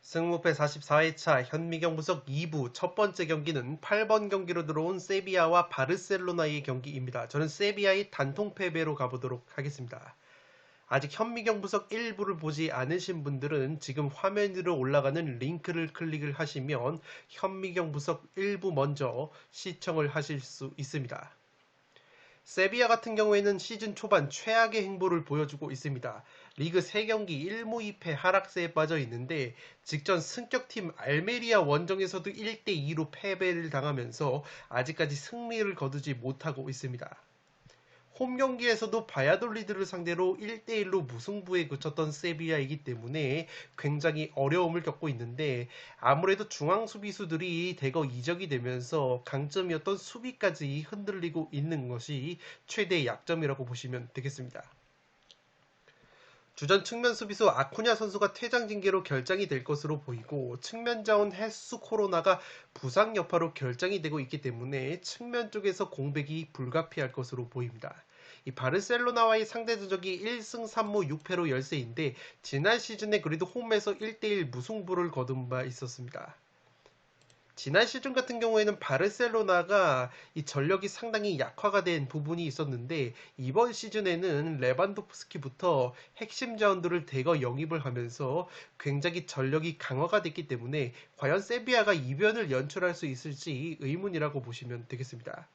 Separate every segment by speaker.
Speaker 1: 승무패 44회차 현미경 분석 2부 첫 번째 경기는 8번 경기로 들어온 세비야와 바르셀로나의 경기입니다. 저는 세비야의 단통 패배로 가보도록 하겠습니다. 아직 현미경 분석 1부를 보지 않으신 분들은 지금 화면 위로 올라가는 링크를 클릭을 하시면 현미경 분석 1부 먼저 시청을 하실 수 있습니다. 세비야 같은 경우에는 시즌 초반 최악의 행보를 보여주고 있습니다. 리그 3경기 1무 2패 하락세에 빠져 있는데 직전 승격팀 알메리아 원정에서도 1대2로 패배를 당하면서 아직까지 승리를 거두지 못하고 있습니다. 홈 경기에서도 바야돌리드를 상대로 1대1로 무승부에 그쳤던 세비야이기 때문에 굉장히 어려움을 겪고 있는데 아무래도 중앙 수비수들이 대거 이적이 되면서 강점이었던 수비까지 흔들리고 있는 것이 최대의 약점이라고 보시면 되겠습니다. 주전 측면 수비수 아쿠냐 선수가 퇴장 징계로 결장이 될 것으로 보이고 측면 자원 헬스 코로나가 부상 여파로 결장이 되고 있기 때문에 측면 쪽에서 공백이 불가피할 것으로 보입니다. 이 바르셀로나와의 상대 전적이 1승 3무 6패로 열세인데 지난 시즌에 그래도 홈에서 1대1 무승부를 거둔 바 있었습니다. 지난 시즌 같은 경우에는 바르셀로나가 이 전력이 상당히 약화가 된 부분이 있었는데 이번 시즌에는 레반도프스키부터 핵심 자원들을 대거 영입을 하면서 굉장히 전력이 강화가 됐기 때문에 과연 세비야가 이변을 연출할 수 있을지 의문이라고 보시면 되겠습니다.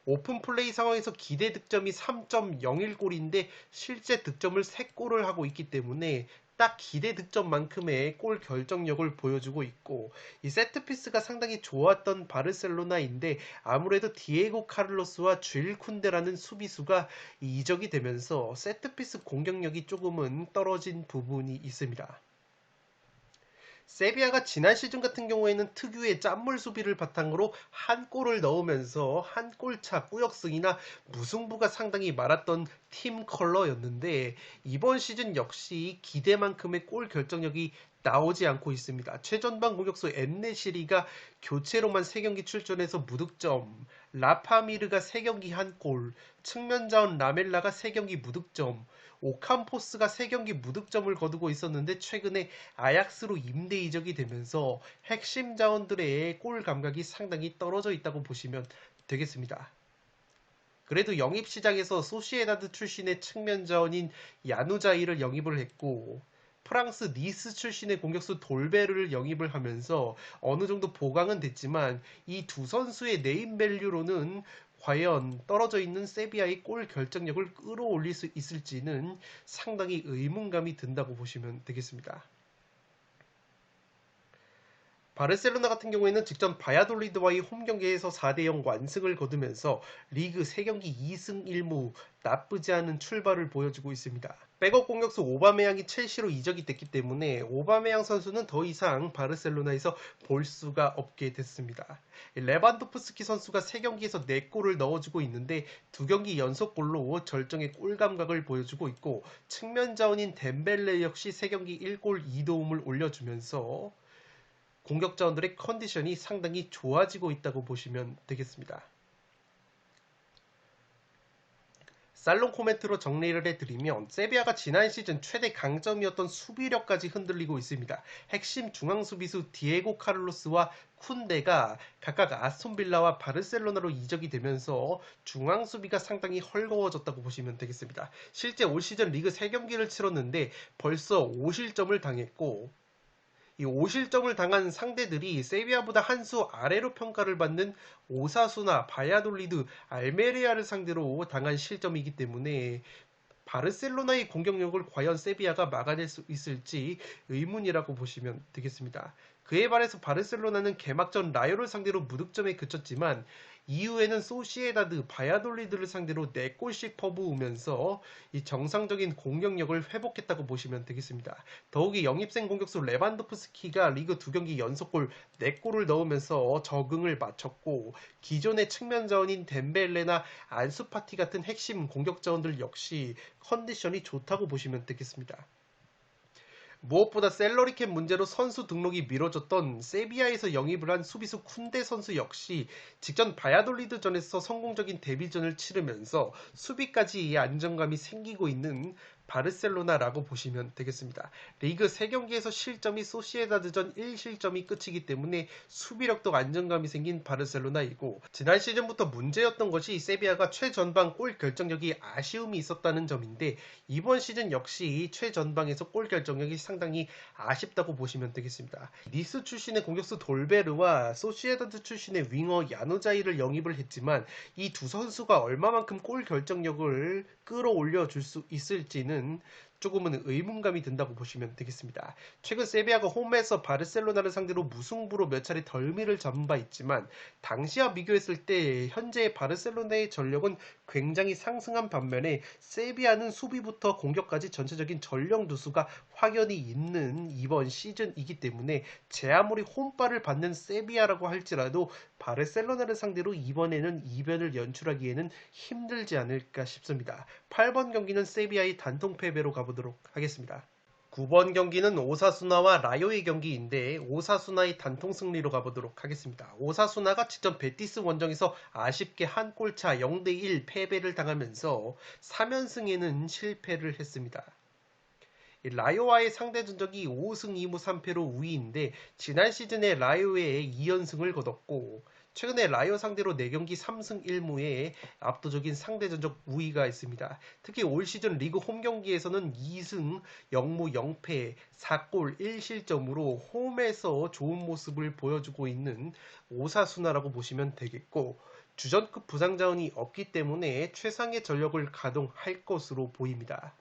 Speaker 1: 오픈 플레이 상황에서 기대 득점이 3.01골인데 실제 득점을 3골을 하고 있기 때문에 딱 기대 득점만큼의 골 결정력을 보여주고 있고 이 세트피스가 상당히 좋았던 바르셀로나인데 아무래도 디에고 카를로스와 주일 쿤데라는 수비수가 이적이 되면서 세트피스 공격력이 조금은 떨어진 부분이 있습니다. 세비야가 지난 시즌 같은 경우에는 특유의 짠물 수비를 바탕으로 한 골을 넣으면서 한 골차 꾸역승이나 무승부가 상당히 많았던 팀 컬러였는데 이번 시즌 역시 기대만큼의 골 결정력이 나오지 않고 있습니다. 최전방 공격수 엔네시리가 교체로만 3경기 출전해서 무득점, 라파미르가 3경기 1골, 측면자원 라멜라가 3경기 무득점, 오캄포스가 3경기 무득점을 거두고 있었는데 최근에 아약스로 임대 이적이 되면서 핵심 자원들의 골 감각이 상당히 떨어져 있다고 보시면 되겠습니다. 그래도 영입시장에서 소시에다드 출신의 측면 자원인 야누자이를 영입을 했고 프랑스 니스 출신의 공격수 돌베르를 영입을 하면서 어느 정도 보강은 됐지만 이 두 선수의 네임밸류로는 과연 떨어져 있는 세비야의 골 결정력을 끌어올릴 수 있을지는 상당히 의문감이 든다고 보시면 되겠습니다. 바르셀로나 같은 경우에는 직전 바야돌리드와의 홈경기에서 4대0 완승을 거두면서 리그 3경기 2승 1무 나쁘지 않은 출발을 보여주고 있습니다. 백업 공격수 오바메양이 첼시로 이적이 됐기 때문에 오바메양 선수는 더 이상 바르셀로나에서 볼 수가 없게 됐습니다. 레반도프스키 선수가 3경기에서 4골을 넣어주고 있는데 2경기 연속골로 절정의 골 감각을 보여주고 있고 측면 자원인 덴벨레 역시 3경기 1골 2도움을 올려주면서 공격 자원들의 컨디션이 상당히 좋아지고 있다고 보시면 되겠습니다. 살롱 코멘트로 정리를 해드리면 세비야가 지난 시즌 최대 강점이었던 수비력까지 흔들리고 있습니다. 핵심 중앙 수비수 디에고 카를로스와 쿤데가 각각 아스톤빌라와 바르셀로나로 이적이 되면서 중앙 수비가 상당히 헐거워졌다고 보시면 되겠습니다. 실제 올 시즌 리그 3경기를 치렀는데 벌써 5실점을 당했고 이 5실점을 당한 상대들이 세비야보다 한 수 아래로 평가를 받는 오사수나 바야돌리드, 알메리아를 상대로 당한 실점이기 때문에 바르셀로나의 공격력을 과연 세비야가 막아낼 수 있을지 의문이라고 보시면 되겠습니다. 그에 반해서 바르셀로나는 개막전 라요를 상대로 무득점에 그쳤지만 이후에는 소시에다드, 바야돌리드를 상대로 4골씩 퍼부으면서 이 정상적인 공격력을 회복했다고 보시면 되겠습니다. 더욱이 영입생 공격수 레반도프스키가 리그 2경기 연속골 4골을 넣으면서 적응을 마쳤고 기존의 측면 자원인 덴벨레나 안수파티 같은 핵심 공격 자원들 역시 컨디션이 좋다고 보시면 되겠습니다. 무엇보다 셀러리캡 문제로 선수 등록이 미뤄졌던 세비야에서 영입을 한 수비수 쿤데 선수 역시 직전 바야돌리드전에서 성공적인 데뷔전을 치르면서 수비까지 안정감이 생기고 있는 바르셀로나라고 보시면 되겠습니다. 리그 3경기에서 실점이 소시에다드전 1실점이 끝이기 때문에 수비력도 안정감이 생긴 바르셀로나이고, 지난 시즌부터 문제였던 것이 세비야가 최전방 골 결정력이 아쉬움이 있었다는 점인데, 이번 시즌 역시 최전방에서 골 결정력이 상당히 아쉽다고 보시면 되겠습니다. 니스 출신의 공격수 돌베르와 소시에다드 출신의 윙어 야누자이를 영입을 했지만 이 두 선수가 얼마만큼 골 결정력을 끌어올려 줄 수 있을지는 조금은 의문감이 든다고 보시면 되겠습니다. 최근 세비야가 홈에서 바르셀로나를 상대로 무승부로 몇 차례 덜미를 잡은 바 있지만 당시와 비교했을 때 현재 바르셀로나의 전력은 굉장히 상승한 반면에 세비야는 수비부터 공격까지 전체적인 전력 누수가 확연히 있는 이번 시즌이기 때문에 제 아무리 홈발을 받는 세비야라고 할지라도 바르셀로나를 상대로 이번에는 이변을 연출하기에는 힘들지 않을까 싶습니다. 8번 경기는 세비야의 단통 패배로 가보도록 하겠습니다. 9번 경기는 오사수나와 라요의 경기인데 오사수나의 단통 승리로 가보도록 하겠습니다. 오사수나가 직전 베티스 원정에서 아쉽게 한 골차 0대1 패배를 당하면서 3연승에는 실패를 했습니다. 라요와의 상대 전적이 5승 2무 3패로 우위인데 지난 시즌에 라요에 2연승을 거뒀고 최근에 라요 상대로 4경기 3승 1무에 압도적인 상대 전적 우위가 있습니다. 특히 올 시즌 리그 홈 경기에서는 2승 0무 0패 4골 1실점으로 홈에서 좋은 모습을 보여주고 있는 오사수나라고 보시면 되겠고, 주전급 부상 자원이 없기 때문에 최상의 전력을 가동할 것으로 보입니다.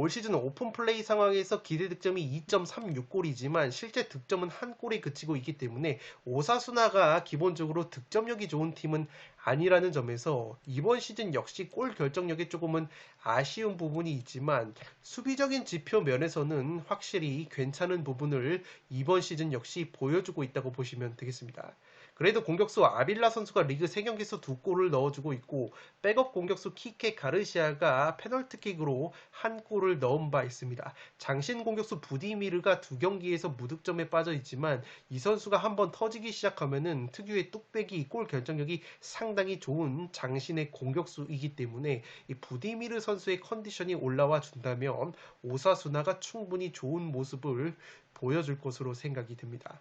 Speaker 1: 올 시즌 오픈 플레이 상황에서 기대 득점이 2.36골이지만 실제 득점은 한 골에 그치고 있기 때문에 오사수나가 기본적으로 득점력이 좋은 팀은 아니라는 점에서 이번 시즌 역시 골 결정력에 조금은 아쉬운 부분이 있지만 수비적인 지표 면에서는 확실히 괜찮은 부분을 이번 시즌 역시 보여주고 있다고 보시면 되겠습니다. 그래도 공격수 아빌라 선수가 리그 3경기에서 2골을 넣어주고 있고 백업 공격수 키케 가르시아가 페널티킥으로 한 골을 넣은 바 있습니다. 장신 공격수 부디미르가 2경기에서 무득점에 빠져 있지만 이 선수가 한번 터지기 시작하면은 특유의 뚝배기 골 결정력이 상당히 좋은 장신의 공격수이기 때문에 이 부디미르 선수의 컨디션이 올라와 준다면 오사수나가 충분히 좋은 모습을 보여줄 것으로 생각이 듭니다.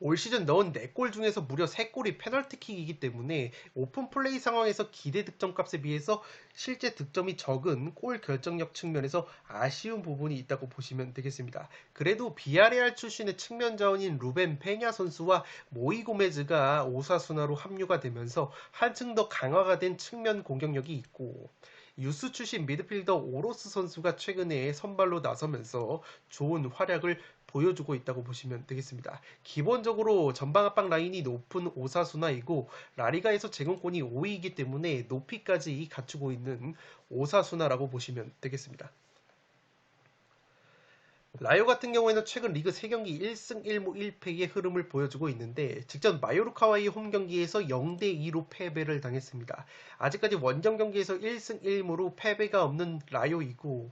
Speaker 1: 올 시즌 넣은 4골 중에서 무려 3골이 페널티킥이기 때문에 오픈 플레이 상황에서 기대 득점값에 비해서 실제 득점이 적은 골 결정력 측면에서 아쉬운 부분이 있다고 보시면 되겠습니다. 그래도 비아레알 출신의 측면 자원인 루벤 페냐 선수와 모이 고메즈가 오사수나로 합류가 되면서 한층 더 강화가 된 측면 공격력이 있고, 유스 출신 미드필더 오로스 선수가 최근에 선발로 나서면서 좋은 활약을 보여주고 있다고 보시면 되겠습니다. 기본적으로 전방 압박 라인이 높은 오사수나이고 라리가에서 제공권이 5위이기 때문에 높이까지 갖추고 있는 오사수나라고 보시면 되겠습니다. 라요 같은 경우에는 최근 리그 3경기 1승 1무 1패의 흐름을 보여주고 있는데 직전 마요르카와의 홈 경기에서 0대2로 패배를 당했습니다. 아직까지 원정 경기에서 1승 1무로 패배가 없는 라요이고,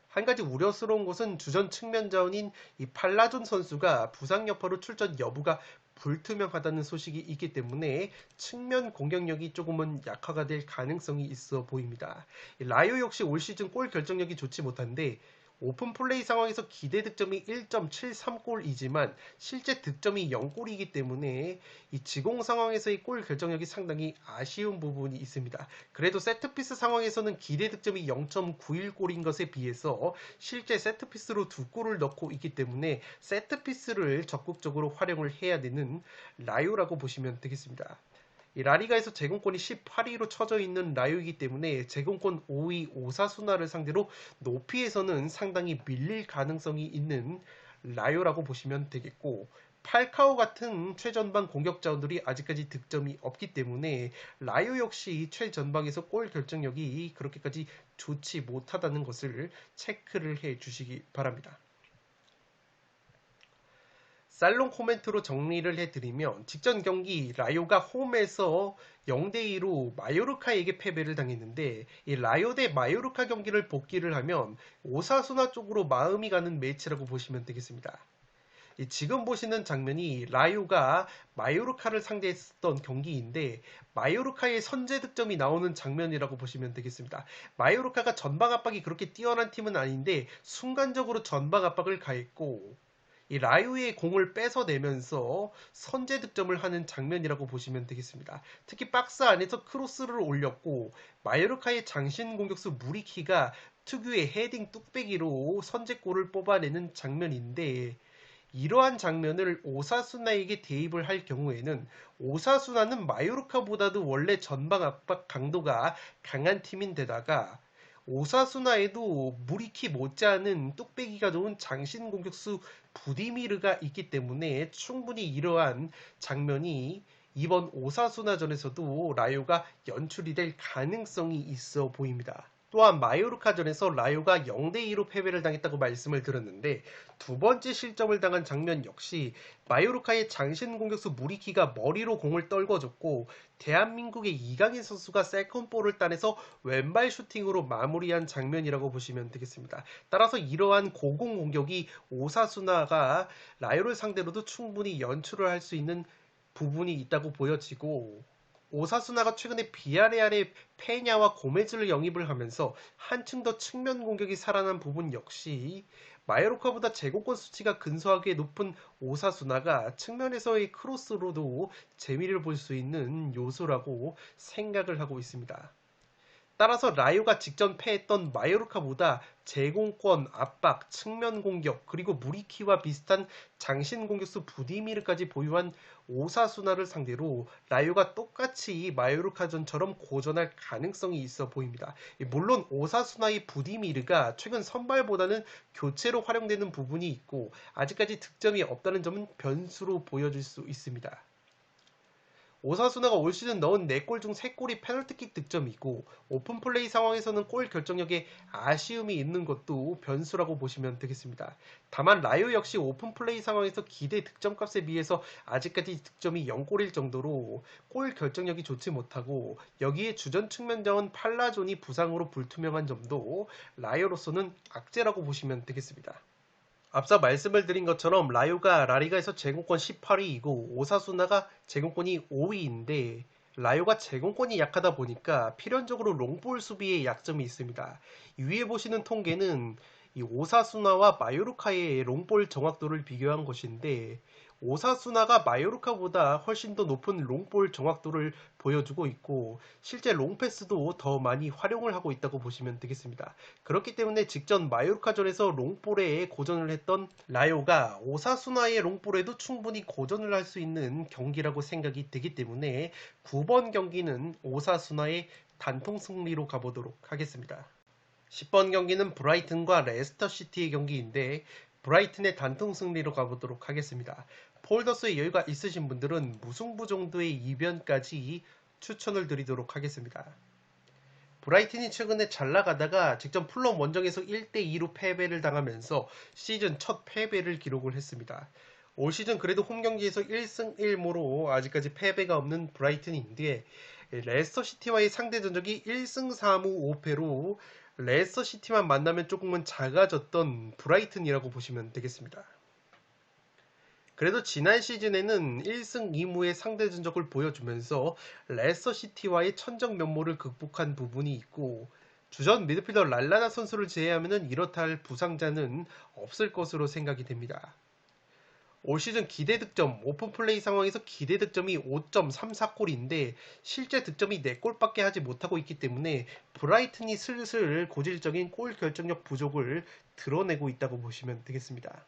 Speaker 1: 한 가지 우려스러운 것은 주전 측면 자원인 이 팔라존 선수가 부상 여파로 출전 여부가 불투명하다는 소식이 있기 때문에 측면 공격력이 조금은 약화가 될 가능성이 있어 보입니다. 라요 역시 올 시즌 골 결정력이 좋지 못한데 오픈 플레이 상황에서 기대 득점이 1.73골이지만 실제 득점이 0골이기 때문에 이 지공 상황에서의 골 결정력이 상당히 아쉬운 부분이 있습니다. 그래도 세트피스 상황에서는 기대 득점이 0.91골인 것에 비해서 실제 세트피스로 2골을 넣고 있기 때문에 세트피스를 적극적으로 활용을 해야 되는 라요라고 보시면 되겠습니다. 이 라리가에서 제공권이 18위로 쳐져 있는 라요이기 때문에 제공권 5위 오사수나를 상대로 높이에서는 상당히 밀릴 가능성이 있는 라요라고 보시면 되겠고, 팔카오 같은 최전방 공격 자원들이 아직까지 득점이 없기 때문에 라요 역시 최전방에서 골 결정력이 그렇게까지 좋지 못하다는 것을 체크를 해 주시기 바랍니다. 살롱 코멘트로 정리를 해드리면 직전 경기 라요가 홈에서 0대2로 마요르카에게 패배를 당했는데 이 라요 대 마요르카 경기를 복귀를 하면 오사수나 쪽으로 마음이 가는 매치라고 보시면 되겠습니다. 지금 보시는 장면이 라요가 마요르카를 상대했던 경기인데 마요르카의 선제 득점이 나오는 장면이라고 보시면 되겠습니다. 마요르카가 전방 압박이 그렇게 뛰어난 팀은 아닌데 순간적으로 전방 압박을 가했고 이 라요의 공을 뺏어내면서 선제 득점을 하는 장면이라고 보시면 되겠습니다. 특히 박스 안에서 크로스를 올렸고 마요르카의 장신 공격수 무리키가 특유의 헤딩 뚝배기로 선제골을 뽑아내는 장면인데 이러한 장면을 오사수나에게 대입을 할 경우에는 오사수나는 마요르카보다도 원래 전방 압박 강도가 강한 팀인데다가 오사수나에도 무리키 못지않은 뚝배기가 좋은 장신 공격수 부디미르가 있기 때문에 충분히 이러한 장면이 이번 오사수나전에서도 라요가 연출이 될 가능성이 있어 보입니다. 또한 마요르카전에서 라요가 0대2로 패배를 당했다고 말씀을 드렸는데 두 번째 실점을 당한 장면 역시 마요르카의 장신 공격수 무리키가 머리로 공을 떨궈줬고 대한민국의 이강인 선수가 세컨볼을 따내서 왼발 슈팅으로 마무리한 장면이라고 보시면 되겠습니다. 따라서 이러한 고공 공격이 오사수나가 라요를 상대로도 충분히 연출을 할 수 있는 부분이 있다고 보여지고 오사수나가 최근에 비아레알의 페냐와 고메즈를 영입을 하면서 한층 더 측면 공격이 살아난 부분 역시 마요르카보다 제공권 수치가 근소하게 높은 오사수나가 측면에서의 크로스로도 재미를 볼 수 있는 요소라고 생각을 하고 있습니다. 따라서 라요가 직전 패했던 마요르카보다 제공권, 압박, 측면 공격, 그리고 무리키와 비슷한 장신 공격수 부디미르까지 보유한 오사수나를 상대로 라요가 똑같이 마요르카전처럼 고전할 가능성이 있어 보입니다. 물론 오사수나의 부디미르가 최근 선발보다는 교체로 활용되는 부분이 있고 아직까지 득점이 없다는 점은 변수로 보여질 수 있습니다. 오사수나가 올 시즌 넣은 4골 중 3골이 페널티킥 득점이고 오픈플레이 상황에서는 골 결정력에 아쉬움이 있는 것도 변수라고 보시면 되겠습니다. 다만 라요 역시 오픈플레이 상황에서 기대 득점값에 비해서 아직까지 득점이 0골일 정도로 골 결정력이 좋지 못하고 여기에 주전 측면 자원 팔라존이 부상으로 불투명한 점도 라요로서는 악재라고 보시면 되겠습니다. 앞서 말씀을 드린 것처럼 라요가 라리가에서 제공권 18위이고 오사수나가 제공권이 5위인데 라요가 제공권이 약하다 보니까 필연적으로 롱볼 수비에 약점이 있습니다. 위에 보시는 통계는 이 오사수나와 마요르카의 롱볼 정확도를 비교한 것인데 오사수나가 마요르카보다 훨씬 더 높은 롱볼 정확도를 보여주고 있고 실제 롱패스도 더 많이 활용을 하고 있다고 보시면 되겠습니다. 그렇기 때문에 직전 마요르카전에서 롱볼에 고전을 했던 라요가 오사수나의 롱볼에도 충분히 고전을 할 수 있는 경기라고 생각이 되기 때문에 9번 경기는 오사수나의 단통 승리로 가보도록 하겠습니다. 10번 경기는 브라이튼과 레스터시티의 경기인데 브라이튼의 단통 승리로 가보도록 하겠습니다. 폴더스의 여유가 있으신 분들은 무승부 정도의 이변까지 추천을 드리도록 하겠습니다. 브라이튼이 최근에 잘 나가다가 직전 풀럼 원정에서 1대2로 패배를 당하면서 시즌 첫 패배를 기록을 했습니다. 올 시즌 그래도 홈 경기에서 1승 1무로 아직까지 패배가 없는 브라이튼인데 레스터시티와의 상대 전적이 1승 3무 5패로 레스터시티만 만나면 조금은 작아졌던 브라이튼이라고 보시면 되겠습니다. 그래도 지난 시즌에는 1승 2무의 상대 전적을 보여주면서 레스터시티와의 천정 면모를 극복한 부분이 있고 주전 미드필더 랄라나 선수를 제외하면 이렇다 할 부상자는 없을 것으로 생각이 됩니다. 올 시즌 기대 득점, 오픈플레이 상황에서 기대 득점이 5.34골인데 실제 득점이 4골밖에 하지 못하고 있기 때문에 브라이튼이 슬슬 고질적인 골 결정력 부족을 드러내고 있다고 보시면 되겠습니다.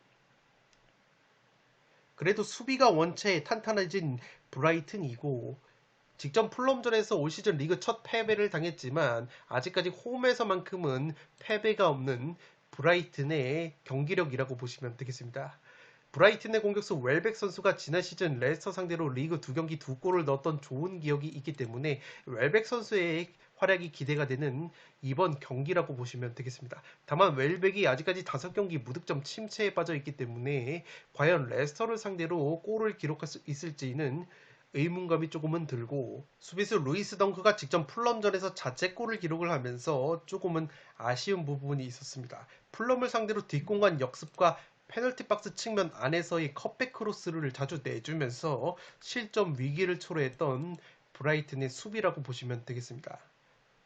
Speaker 1: 그래도 수비가 원체 탄탄해진 브라이튼이고 직전 풀럼전에서 올 시즌 리그 첫 패배를 당했지만 아직까지 홈에서만큼은 패배가 없는 브라이튼의 경기력이라고 보시면 되겠습니다. 브라이튼의 공격수 웰백 선수가 지난 시즌 레스터 상대로 리그 2경기 2골을 넣었던 좋은 기억이 있기 때문에 웰백 선수의 활약이 기대가 되는 이번 경기라고 보시면 되겠습니다. 다만 웰백이 아직까지 5경기 무득점 침체에 빠져 있기 때문에 과연 레스터를 상대로 골을 기록할 수 있을지는 의문감이 조금은 들고, 수비수 루이스 덩크가 직전 풀럼전에서 자책골을 기록을 하면서 조금은 아쉬운 부분이 있었습니다. 풀럼을 상대로 뒷공간 역습과 페널티 박스 측면 안에서의 컵백 크로스를 자주 내주면서 실점 위기를 초래했던 브라이튼의 수비라고 보시면 되겠습니다.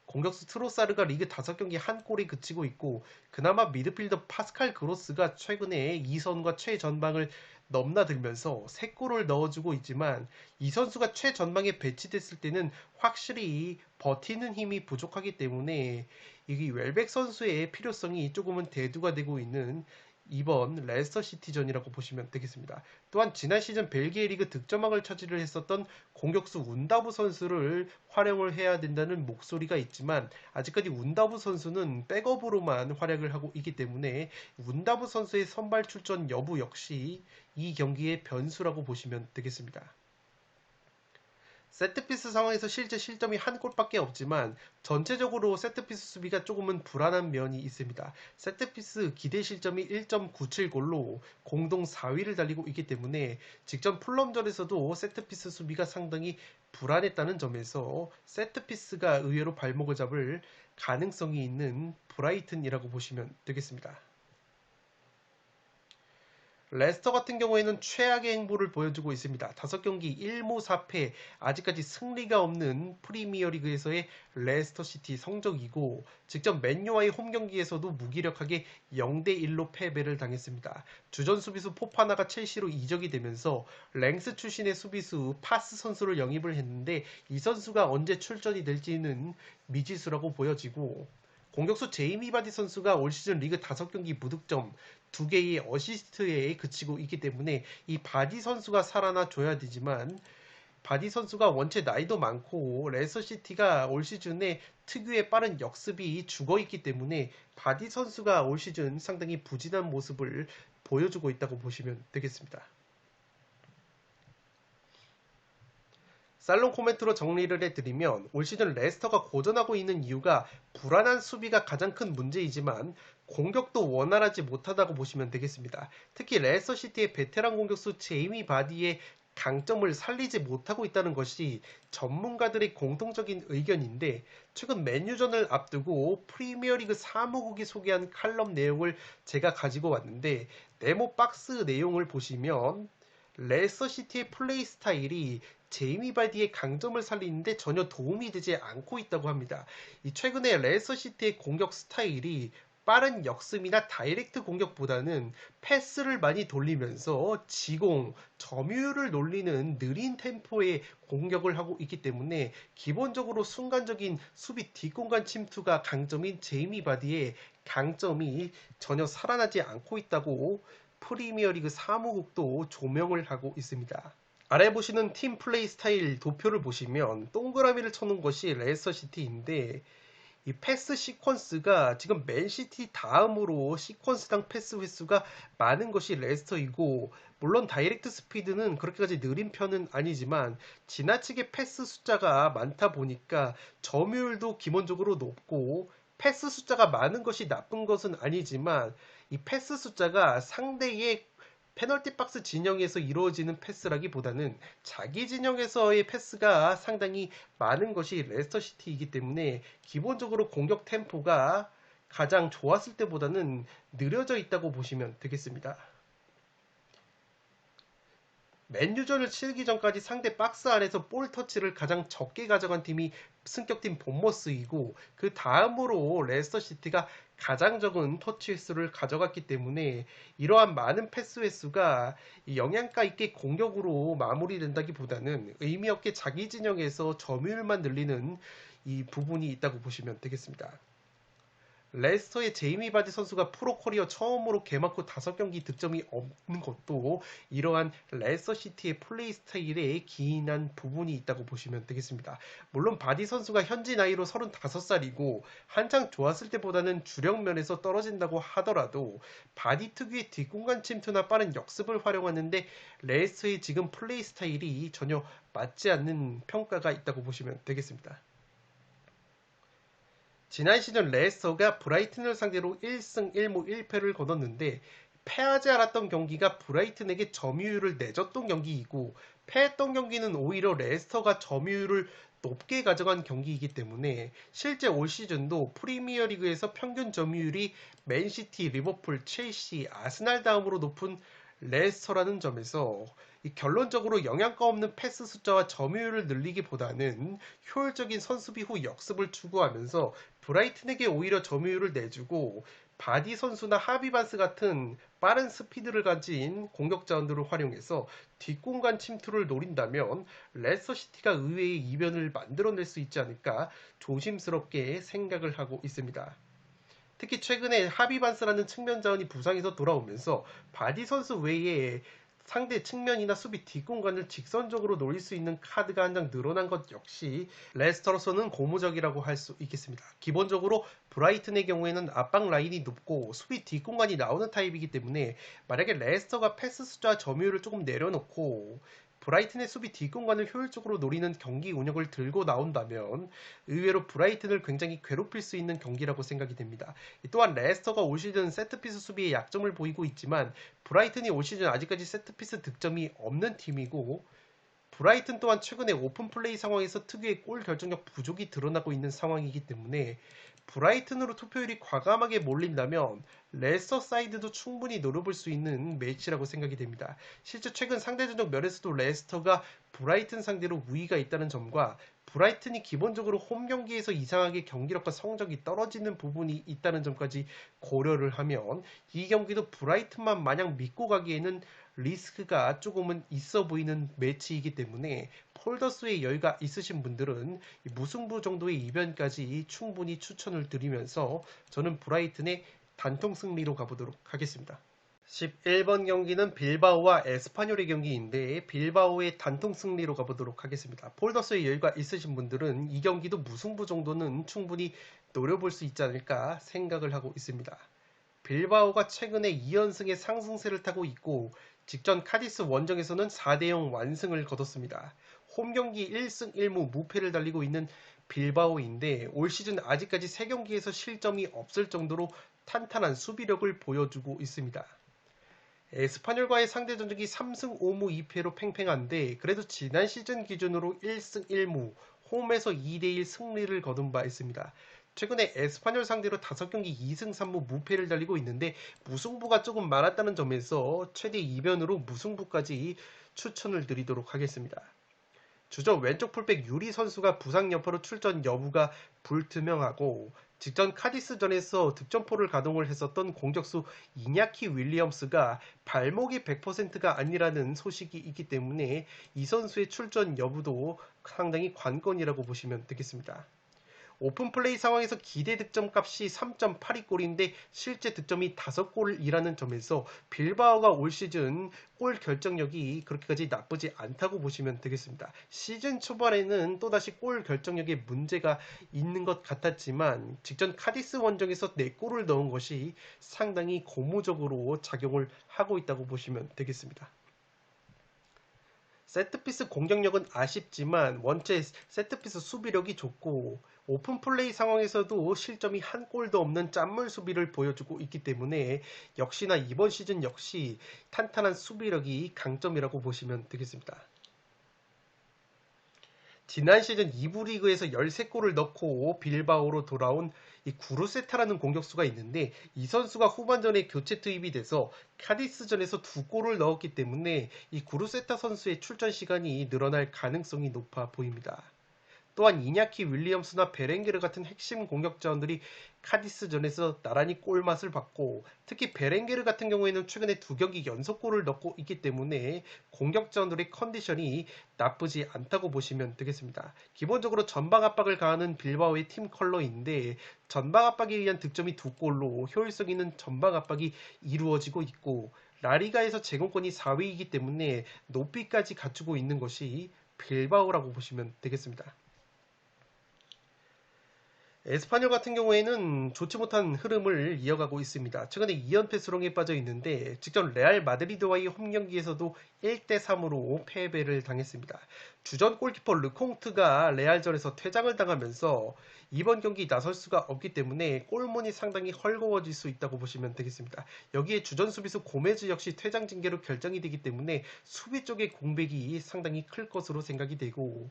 Speaker 1: 공격수 트로사르가 리그 5경기 한 골에 그치고 있고, 그나마 미드필더 파스칼 그로스가 최근에 이선과 최전방을 넘나들면서 3골을 넣어주고 있지만, 이 선수가 최전방에 배치됐을 때는 확실히 버티는 힘이 부족하기 때문에 이 웰백 선수의 필요성이 조금은 대두가 되고 있는 이번 레스터 시티전이라고 보시면 되겠습니다. 또한 지난 시즌 벨기에 리그 득점왕을 차지를 했었던 공격수 운다부 선수를 활용을 해야 된다는 목소리가 있지만, 아직까지 운다부 선수는 백업으로만 활약을 하고 있기 때문에 운다부 선수의 선발 출전 여부 역시 이 경기의 변수라고 보시면 되겠습니다. 세트피스 상황에서 실제 실점이 한 골밖에 없지만 전체적으로 세트피스 수비가 조금은 불안한 면이 있습니다. 세트피스 기대 실점이 1.97골로 공동 4위를 달리고 있기 때문에 직전 풀럼전에서도 세트피스 수비가 상당히 불안했다는 점에서 세트피스가 의외로 발목을 잡을 가능성이 있는 브라이튼이라고 보시면 되겠습니다. 레스터 같은 경우에는 최악의 행보를 보여주고 있습니다. 5경기 1무 4패, 아직까지 승리가 없는 프리미어리그에서의 레스터 시티 성적이고, 직접 맨유와의 홈경기에서도 무기력하게 0대1로 패배를 당했습니다. 주전 수비수 포파나가 첼시로 이적이 되면서 랭스 출신의 수비수 파스 선수를 영입을 했는데, 이 선수가 언제 출전이 될지는 미지수라고 보여지고, 공격수 제이미 바디 선수가 올 시즌 리그 5경기 무득점, 2개의 어시스트에 그치고 있기 때문에 이 바디 선수가 살아나 줘야 되지만, 바디 선수가 원체 나이도 많고 레스터시티가 올 시즌에 특유의 빠른 역습이 죽어있기 때문에 바디 선수가 올 시즌 상당히 부진한 모습을 보여주고 있다고 보시면 되겠습니다. 살롱 코멘트로 정리를 해드리면, 올 시즌 레스터가 고전하고 있는 이유가 불안한 수비가 가장 큰 문제이지만 공격도 원활하지 못하다고 보시면 되겠습니다. 특히 레스터시티의 베테랑 공격수 제이미 바디의 강점을 살리지 못하고 있다는 것이 전문가들의 공통적인 의견인데, 최근 맨유전을 앞두고 프리미어리그 사무국이 소개한 칼럼 내용을 제가 가지고 왔는데, 네모 박스 내용을 보시면 레스터시티의 플레이 스타일이 제이미 바디의 강점을 살리는데 전혀 도움이 되지 않고 있다고 합니다. 이 최근에 레스터시티의 공격 스타일이 빠른 역습이나 다이렉트 공격보다는 패스를 많이 돌리면서 지공, 점유율을 놀리는 느린 템포의 공격을 하고 있기 때문에 기본적으로 순간적인 수비 뒷공간 침투가 강점인 제이미 바디의 강점이 전혀 살아나지 않고 있다고 프리미어리그 사무국도 조명을 하고 있습니다. 아래 보시는 팀 플레이 스타일 도표를 보시면 동그라미를 쳐놓은 것이 레스터시티인데, 이 패스 시퀀스가 지금 맨시티 다음으로 시퀀스당 패스 횟수가 많은 것이 레스터이고, 물론 다이렉트 스피드는 그렇게까지 느린 편은 아니지만 지나치게 패스 숫자가 많다 보니까 점유율도 기본적으로 높고, 패스 숫자가 많은 것이 나쁜 것은 아니지만 이 패스 숫자가 상대의 페널티 박스 진영에서 이루어지는 패스라기보다는 자기 진영에서의 패스가 상당히 많은 것이 레스터시티이기 때문에 기본적으로 공격 템포가 가장 좋았을 때보다는 느려져 있다고 보시면 되겠습니다. 맨유전을 치르기 전까지 상대 박스 안에서 볼 터치를 가장 적게 가져간 팀이 승격팀 본머스이고, 그 다음으로 레스터시티가 가장 적은 터치 횟수를 가져갔기 때문에 이러한 많은 패스 횟수가 영양가 있게 공격으로 마무리된다기보다는 의미 없게 자기 진영에서 점유율만 늘리는 이 부분이 있다고 보시면 되겠습니다. 레스터의 제이미 바디 선수가 프로 커리어 처음으로 개막 후 5경기 득점이 없는 것도 이러한 레스터시티의 플레이 스타일에 기인한 부분이 있다고 보시면 되겠습니다. 물론 바디 선수가 현지 나이로 35살이고 한창 좋았을 때보다는 주력 면에서 떨어진다고 하더라도 바디 특유의 뒷공간 침투나 빠른 역습을 활용하는데 레스터의 지금 플레이 스타일이 전혀 맞지 않는 평가가 있다고 보시면 되겠습니다. 지난 시즌 레스터가 브라이튼을 상대로 1승 1무 1패를 거뒀는데 패하지 않았던 경기가 브라이튼에게 점유율을 내줬던 경기이고 패했던 경기는 오히려 레스터가 점유율을 높게 가져간 경기이기 때문에 실제 올 시즌도 프리미어리그에서 평균 점유율이 맨시티, 리버풀, 첼시, 아스날 다음으로 높은 레스터라는 점에서 결론적으로 영양가 없는 패스 숫자와 점유율을 늘리기보다는 효율적인 선수비 후 역습을 추구하면서 브라이튼에게 오히려 점유율을 내주고 바디 선수나 하비 반스 같은 빠른 스피드를 가진 공격 자원들을 활용해서 뒷공간 침투를 노린다면 레스터 시티가 의외의 이변을 만들어낼 수 있지 않을까 조심스럽게 생각을 하고 있습니다. 특히 최근에 하비반스라는 측면 자원이 부상에서 돌아오면서 바디 선수 외에 상대 측면이나 수비 뒷공간을 직선적으로 노릴 수 있는 카드가 한 장 늘어난 것 역시 레스터로서는 고무적이라고 할 수 있겠습니다. 기본적으로 브라이튼의 경우에는 압박 라인이 높고 수비 뒷공간이 나오는 타입이기 때문에 만약에 레스터가 패스 숫자 점유율을 조금 내려놓고 브라이튼의 수비 뒷공간을 효율적으로 노리는 경기 운영을 들고 나온다면 의외로 브라이튼을 굉장히 괴롭힐 수 있는 경기라고 생각이 됩니다. 또한 레스터가 올 시즌 세트피스 수비에 약점을 보이고 있지만 브라이튼이 올 시즌 아직까지 세트피스 득점이 없는 팀이고 브라이튼 또한 최근에 오픈플레이 상황에서 특유의 골 결정력 부족이 드러나고 있는 상황이기 때문에 브라이튼으로 투표율이 과감하게 몰린다면 레스터 사이드도 충분히 노려볼 수 있는 매치라고 생각이 됩니다. 실제 최근 상대전적 면에서도 레스터가 브라이튼 상대로 우위가 있다는 점과 브라이튼이 기본적으로 홈 경기에서 이상하게 경기력과 성적이 떨어지는 부분이 있다는 점까지 고려를 하면 이 경기도 브라이튼만 마냥 믿고 가기에는 리스크가 조금은 있어 보이는 매치이기 때문에 폴더스의 여유가 있으신 분들은 무승부 정도의 이변까지 충분히 추천을 드리면서 저는 브라이튼의 단통 승리로 가보도록 하겠습니다. 11번 경기는 빌바오와 에스파뇰의 경기인데 빌바오의 단통 승리로 가보도록 하겠습니다. 폴더스의 여유가 있으신 분들은 이 경기도 무승부 정도는 충분히 노려볼 수 있지 않을까 생각을 하고 있습니다. 빌바오가 최근에 2연승의 상승세를 타고 있고 직전 카디스 원정에서는 4대0 완승을 거뒀습니다. 홈 경기 1승 1무 무패를 달리고 있는 빌바오인데 올 시즌 아직까지 3경기에서 실점이 없을 정도로 탄탄한 수비력을 보여주고 있습니다. 에스파뇰과의 상대 전적이 3승 5무 2패로 팽팽한데 그래도 지난 시즌 기준으로 1승 1무 홈에서 2대1 승리를 거둔 바 있습니다. 최근에 에스파뇰 상대로 5경기 2승 3무 무패를 달리고 있는데 무승부가 조금 많았다는 점에서 최대 2변으로 무승부까지 추천을 드리도록 하겠습니다. 주전 왼쪽 풀백 유리 선수가 부상 여파로 출전 여부가 불투명하고 직전 카디스전에서 득점포를 가동을 했었던 공격수 이냐키 윌리엄스가 발목이 100%가 아니라는 소식이 있기 때문에 이 선수의 출전 여부도 상당히 관건이라고 보시면 되겠습니다. 오픈플레이 상황에서 기대 득점 값이 3.82골인데 실제 득점이 5골이라는 점에서 빌바오가 올 시즌 골 결정력이 그렇게까지 나쁘지 않다고 보시면 되겠습니다. 시즌 초반에는 또다시 골 결정력에 문제가 있는 것 같았지만 직전 카디스 원정에서 4골을 넣은 것이 상당히 고무적으로 작용을 하고 있다고 보시면 되겠습니다. 세트피스 공격력은 아쉽지만 원체 세트피스 수비력이 좋고 오픈플레이 상황에서도 실점이 한 골도 없는 짠물 수비를 보여주고 있기 때문에 역시나 이번 시즌 역시 탄탄한 수비력이 강점이라고 보시면 되겠습니다. 지난 시즌 2부 리그에서 13골을 넣고 빌바오로 돌아온 이 구루세타라는 공격수가 있는데 이 선수가 후반전에 교체 투입이 돼서 카디스전에서 2골을 넣었기 때문에 이 구루세타 선수의 출전 시간이 늘어날 가능성이 높아 보입니다. 또한 이냐키 윌리엄스나 베렌게르 같은 핵심 공격자원들이 카디스전에서 나란히 골맛을 봤고 특히 베렌게르 같은 경우에는 최근에 2경기 연속골을 넣고 있기 때문에 공격자원들의 컨디션이 나쁘지 않다고 보시면 되겠습니다. 기본적으로 전방 압박을 가하는 빌바오의 팀 컬러인데 전방 압박에 의한 득점이 2골로 효율성 있는 전방 압박이 이루어지고 있고 라리가에서 제공권이 4위이기 때문에 높이까지 갖추고 있는 것이 빌바오라고 보시면 되겠습니다. 에스파뇰 같은 경우에는 좋지 못한 흐름을 이어가고 있습니다. 최근에 2연패 수렁에 빠져 있는데 직전 레알 마드리드와의 홈 경기에서도 1대3으로 패배를 당했습니다. 주전 골키퍼 르콩트가 레알전에서 퇴장을 당하면서 이번 경기 나설 수가 없기 때문에 골문이 상당히 헐거워질 수 있다고 보시면 되겠습니다. 여기에 주전 수비수 고메즈 역시 퇴장 징계로 결정이 되기 때문에 수비 쪽의 공백이 상당히 클 것으로 생각이 되고,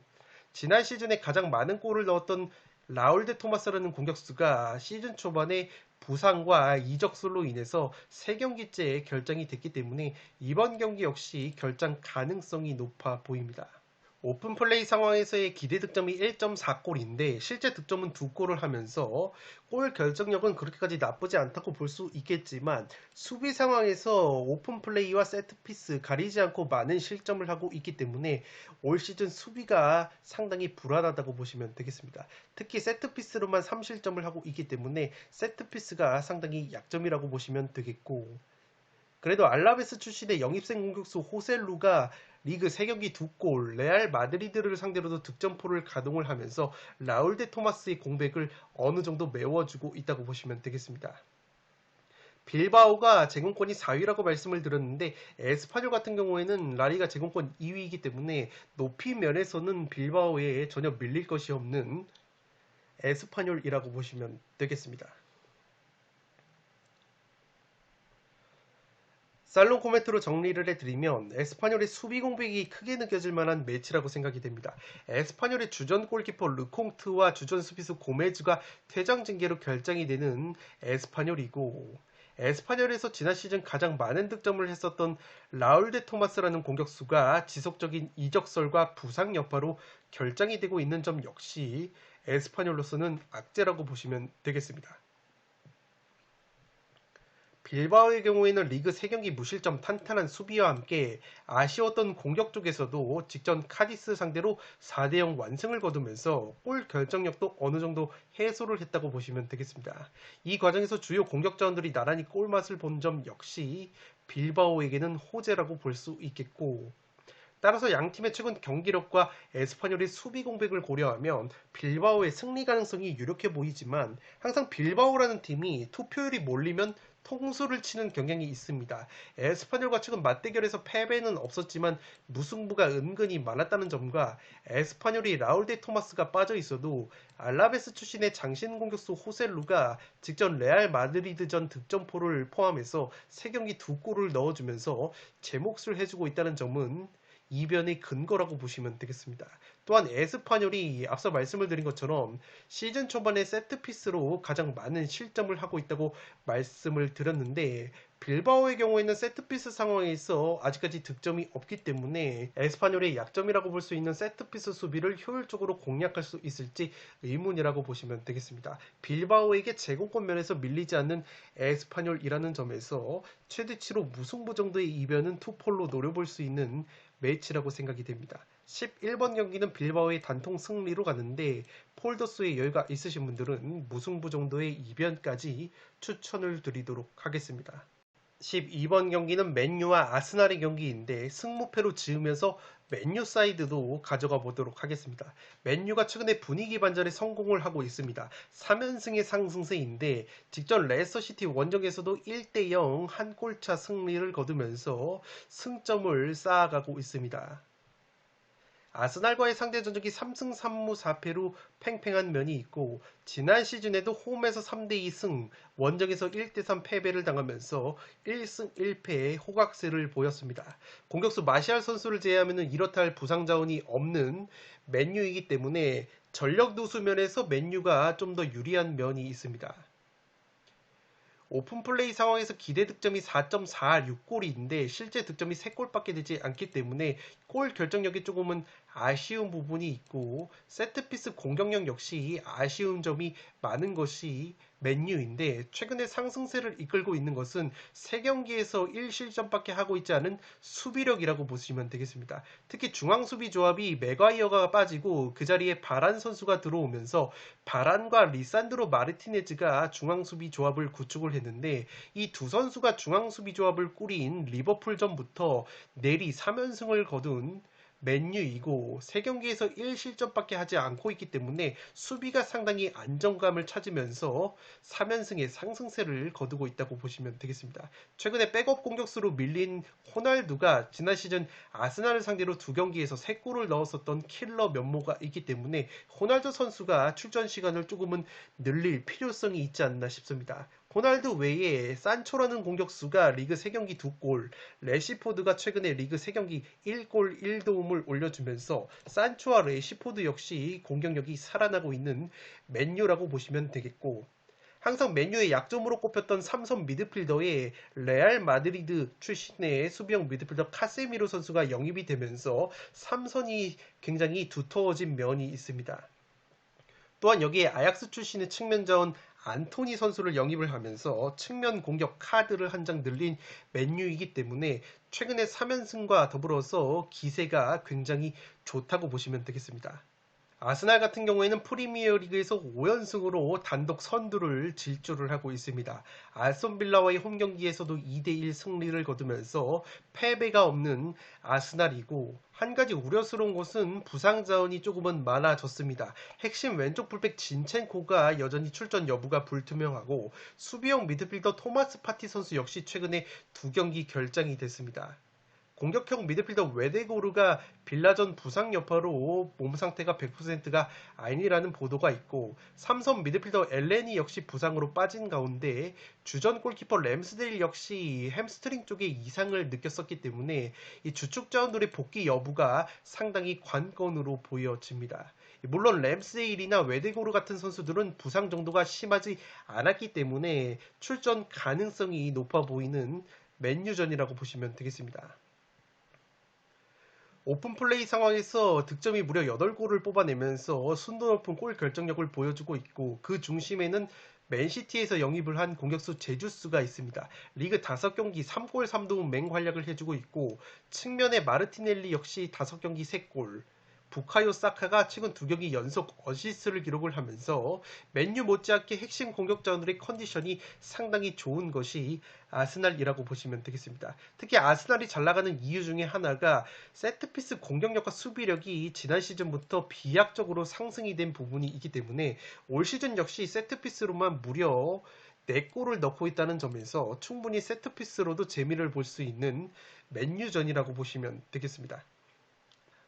Speaker 1: 지난 시즌에 가장 많은 골을 넣었던 라울 데 토마스라는 공격수가 시즌 초반에 부상과 이적설로 인해서 3경기째 결장이 됐기 때문에 이번 경기 역시 결장 가능성이 높아 보입니다. 오픈 플레이 상황에서의 기대 득점이 1.4골인데 실제 득점은 2골을 하면서 골 결정력은 그렇게까지 나쁘지 않다고 볼 수 있겠지만, 수비 상황에서 오픈 플레이와 세트피스 가리지 않고 많은 실점을 하고 있기 때문에 올 시즌 수비가 상당히 불안하다고 보시면 되겠습니다. 특히 세트피스로만 3실점을 하고 있기 때문에 세트피스가 상당히 약점이라고 보시면 되겠고, 그래도 알라베스 출신의 영입생 공격수 호셀루가 리그 3경기 2골, 레알 마드리드를 상대로도 득점포를 가동을 하면서 라울 데 토마스의 공백을 어느 정도 메워주고 있다고 보시면 되겠습니다. 빌바오가 제공권이 4위라고 말씀을 드렸는데 에스파뇰 같은 경우에는 라리가 제공권 2위이기 때문에 높이 면에서는 빌바오에 전혀 밀릴 것이 없는 에스파뇰이라고 보시면 되겠습니다. 살롱 코멘트로 정리를 해드리면 에스파뇰의 수비 공백이 크게 느껴질 만한 매치라고 생각이 됩니다. 에스파뇰의 주전 골키퍼 르콩트와 주전 수비수 고메즈가 퇴장 징계로 결정이 되는 에스파뇰이고, 에스파뇰에서 지난 시즌 가장 많은 득점을 했었던 라울 데 토마스라는 공격수가 지속적인 이적설과 부상 여파로 결장이 되고 있는 점 역시 에스파뇰로서는 악재라고 보시면 되겠습니다. 빌바오의 경우에는 리그 3경기 무실점 탄탄한 수비와 함께 아쉬웠던 공격 쪽에서도 직전 카디스 상대로 4대0 완승을 거두면서 골 결정력도 어느 정도 해소를 했다고 보시면 되겠습니다. 이 과정에서 주요 공격 자원들이 나란히 골맛을 본 점 역시 빌바오에게는 호재라고 볼 수 있겠고, 따라서 양팀의 최근 경기력과 에스파뇰의 수비 공백을 고려하면 빌바오의 승리 가능성이 유력해 보이지만, 항상 빌바오라는 팀이 투표율이 몰리면 통수를 치는 경향이 있습니다. 에스파뇰과 최근 맞대결에서 패배는 없었지만 무승부가 은근히 많았다는 점과 에스파뇰이 라울 데 토마스가 빠져 있어도 알라베스 출신의 장신 공격수 호셀루가 직전 레알 마드리드전 득점포를 포함해서 3경기 2골을 넣어주면서 제 몫을 해주고 있다는 점은 이변의 근거라고 보시면 되겠습니다. 또한 에스파뇰이 앞서 말씀을 드린 것처럼 시즌 초반에 세트피스로 가장 많은 실점을 하고 있다고 말씀을 드렸는데, 빌바오의 경우에는 세트피스 상황에서 아직까지 득점이 없기 때문에 에스파뇰의 약점이라고 볼 수 있는 세트피스 수비를 효율적으로 공략할 수 있을지 의문이라고 보시면 되겠습니다. 빌바오에게 제공권 면에서 밀리지 않는 에스파뇰이라는 점에서 최대치로 무승부 정도의 이변은 투폴로 노려볼 수 있는 매치라고 생각이 됩니다. 11번 경기는 빌바오의 단통 승리로 갔는데 폴더스의 여유가 있으신 분들은 무승부 정도의 이변까지 추천을 드리도록 하겠습니다. 12번 경기는 맨유와 아스날의 경기인데 승무패로 지으면서 맨유 사이드도 가져가 보도록 하겠습니다. 맨유가 최근에 분위기 반전에 성공을 하고 있습니다. 3연승의 상승세인데 직전 레스터시티 원정에서도 1대0 한 골차 승리를 거두면서 승점을 쌓아가고 있습니다. 아스날과의 상대 전적이 3승 3무 4패로 팽팽한 면이 있고, 지난 시즌에도 홈에서 3대2 승, 원정에서 1대3 패배를 당하면서 1승 1패의 호각세를 보였습니다. 공격수 마시알 선수를 제외하면 이렇다 할 부상 자원이 없는 맨유이기 때문에 전력 누수 면에서 맨유가 좀 더 유리한 면이 있습니다. 오픈 플레이 상황에서 기대 득점이 4.46골인데 실제 득점이 3골밖에 되지 않기 때문에 골 결정력이 조금은 아쉬운 부분이 있고, 세트피스 공격력 역시 아쉬운 점이 많은 것이 맨유인데, 최근에 상승세를 이끌고 있는 것은 3경기에서 1실점밖에 하고 있지 않은 수비력이라고 보시면 되겠습니다. 특히 중앙수비 조합이 맥과이어가 빠지고 그 자리에 바란 선수가 들어오면서 바란과 리산드로 마르티네즈가 중앙수비 조합을 구축을 했는데, 이 두 선수가 중앙수비 조합을 꾸린 리버풀전부터 내리 3연승을 거둔 맨유이고 3경기에서 1실점밖에 하지 않고 있기 때문에 수비가 상당히 안정감을 찾으면서 3연승의 상승세를 거두고 있다고 보시면 되겠습니다. 최근에 백업 공격수로 밀린 호날두가 지난 시즌 아스날을 상대로 2경기에서 3골을 넣었었던 킬러 면모가 있기 때문에 호날두 선수가 출전 시간을 조금은 늘릴 필요성이 있지 않나 싶습니다. 호날두 외에 산초라는 공격수가 리그 3경기 2골, 레시포드가 최근에 리그 3경기 1골 1도움을 올려주면서 산초와 레시포드 역시 공격력이 살아나고 있는 맨유라고 보시면 되겠고, 항상 맨유의 약점으로 꼽혔던 삼선 미드필더에 레알 마드리드 출신의 수비형 미드필더 카세미로 선수가 영입이 되면서 삼선이 굉장히 두터워진 면이 있습니다. 또한 여기에 아약스 출신의 측면 자원 안토니 선수를 영입을 하면서 측면 공격 카드를 한 장 늘린 맨유이기 때문에 최근의 3연승과 더불어서 기세가 굉장히 좋다고 보시면 되겠습니다. 아스날 같은 경우에는 프리미어리그에서 5연승으로 단독 선두를 질주를 하고 있습니다. 아스톤 빌라와의 홈 경기에서도 2대1 승리를 거두면서 패배가 없는 아스날이고, 한 가지 우려스러운 것은 부상 자원이 조금은 많아졌습니다. 핵심 왼쪽 풀백 진첸코가 여전히 출전 여부가 불투명하고, 수비형 미드필더 토마스 파티 선수 역시 최근에 2경기 결장이 됐습니다. 공격형 미드필더 웨데고르가 빌라전 부상 여파로 몸 상태가 100%가 아니라는 보도가 있고, 삼선 미드필더 엘레니 역시 부상으로 빠진 가운데 주전 골키퍼 램스데일 역시 햄스트링 쪽에 이상을 느꼈었기 때문에 이 주축 자원들의 복귀 여부가 상당히 관건으로 보여집니다. 물론 램스데일이나 웨데고르 같은 선수들은 부상 정도가 심하지 않았기 때문에 출전 가능성이 높아 보이는 맨유전이라고 보시면 되겠습니다. 오픈플레이 상황에서 득점이 무려 8골을 뽑아내면서 순도 높은 골 결정력을 보여주고 있고, 그 중심에는 맨시티에서 영입을 한 공격수 제주스가 있습니다. 리그 5경기 3골 3도움 맹활약을 해주고 있고, 측면에 마르티넬리 역시 5경기 3골, 부카요 사카가 최근 2경기 연속 어시스트를 기록을 하면서 맨유 못지않게 핵심 공격자들의 컨디션이 상당히 좋은 것이 아스날이라고 보시면 되겠습니다. 특히 아스날이 잘 나가는 이유 중에 하나가 세트피스 공격력과 수비력이 지난 시즌부터 비약적으로 상승이 된 부분이 있기 때문에 올 시즌 역시 세트피스로만 무려 4골을 넣고 있다는 점에서 충분히 세트피스로도 재미를 볼 수 있는 맨유전이라고 보시면 되겠습니다.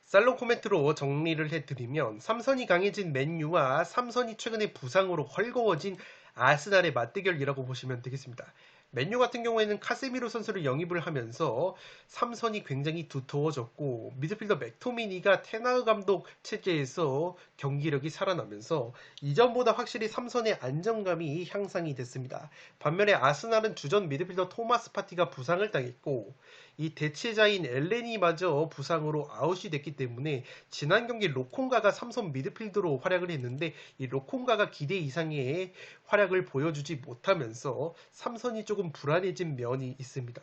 Speaker 1: 살롱 코멘트로 정리를 해드리면, 삼선이 강해진 맨유와 삼선이 최근에 부상으로 헐거워진 아스날의 맞대결이라고 보시면 되겠습니다. 맨유 같은 경우에는 카세미로 선수를 영입을 하면서 삼선이 굉장히 두터워졌고, 미드필더 맥토미니가 테나흐 감독 체제에서 경기력이 살아나면서 이전보다 확실히 삼선의 안정감이 향상이 됐습니다. 반면에 아스날은 주전 미드필더 토마스 파티가 부상을 당했고, 이 대체자인 엘레니마저 부상으로 아웃이 됐기 때문에 지난 경기 로콩가가 삼선 미드필더로 활약을 했는데, 이 로콩가가 기대 이상의 활약을 보여주지 못하면서 삼선이 조금 불안해진 면이 있습니다.